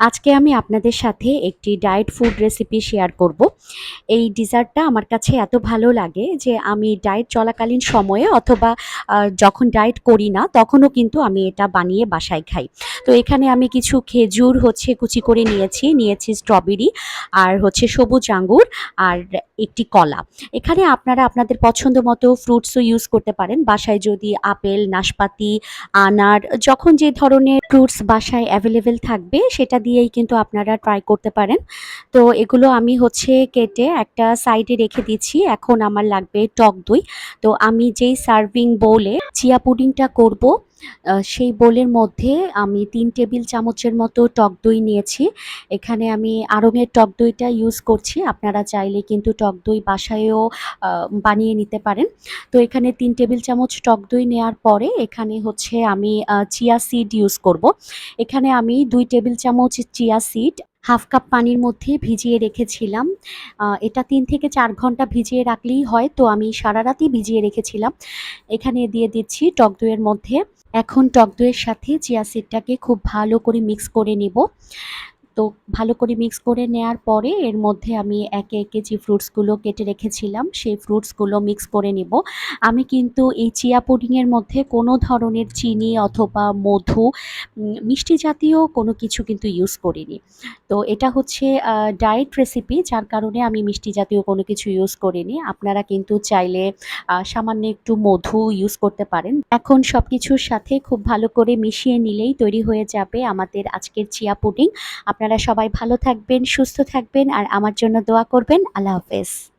আজকে আমি আপনাদের সাথে একটি ডায়েট ফুড রেসিপি শেয়ার করব। এই ডিজার্টটা আমার কাছে এত ভালো লাগে যে আমি ডায়েট চলাকালীন সময়ে অথবা যখন ডায়েট করি না তখনও কিন্তু আমি এটা বানিয়ে বাসায় খাই। তো এখানে আমি কিছু খেজুর কুচি করে নিয়েছি স্ট্রবেরি আর সবুজ আঙ্গুর আর একটি কলা। এখানে আপনারা আপনাদের পছন্দ মতো ফ্রুটসও ইউজ করতে পারেন। বাসায় যদি আপেল, নাশপাতি, আনার যখন যে ধরনের ফ্রুটস বাসায় অ্যাভেলেবেল থাকবে সেটা দিয়েই কিন্তু আপনারা ট্রাই করতে পারেন। তো এগুলো আমি কেটে একটা সাইডে রেখে দিচ্ছি। এখন আমার লাগবে টক দই। তো আমি যেই সার্ভিং বোলে চিয়া পুডিংটা করব, সেই বোলের মধ্যে আমি ৩ টেবিল চামচের মতো টক দই নিয়েছি। এখানে আমি আড়ঙের টক দইটা ইউজ করছি। আপনারা চাইলে কিন্তু টক দই বাসায়ও বানিয়ে নিতে পারেন। তো এখানে ৩ টেবিল চামচ টক দই নেওয়ার পরে এখানে আমি চিয়া সিড ইউজ করব। এখানে আমি ২ টেবিল চামচ চিয়া সিড হাফ কাপ পানির মধ্যে ভিজিয়ে রেখেছিলাম। এটা ৩ থেকে ৪ ঘন্টা ভিজিয়ে রাখলেই হয়। তো আমি সারারাতই ভিজিয়ে রেখেছিলাম। এখানে দিয়ে দিচ্ছি টক দইয়ের মধ্যে। এখন টক দইয়ের সাথে চিয়া সিডটাকে খুব ভালো করে মিক্স করে নিব। তো ভালো করে মিক্স করে নেয়ার পরে এর মধ্যে আমি একে, একে যে ফ্রুটসগুলো কেটে রেখেছিলাম সেই ফ্রুটসগুলো মিক্স করে নিব। আমি কিন্তু এই চিয়া পুডিংয়ের মধ্যে কোনো ধরনের চিনি অথবা মধু, মিষ্টি জাতীয় কোনো কিছু কিন্তু ইউজ করিনি। তো এটা ডায়েট রেসিপি, যার কারণে আমি মিষ্টি জাতীয় কোনো কিছু ইউজ করিনি। আপনারা কিন্তু চাইলে সামান্য একটু মধু ইউজ করতে পারেন। এখন সবকিছুর সাথে খুব ভালো করে মিশিয়ে নিলেই তৈরি হয়ে যাবে আমাদের আজকের চিয়া পুডিং। আপনারা সবাই ভালো থাকবেন, সুস্থ থাকবেন আর আমার জন্য দোয়া করবেন। আল্লাহ হাফেজ।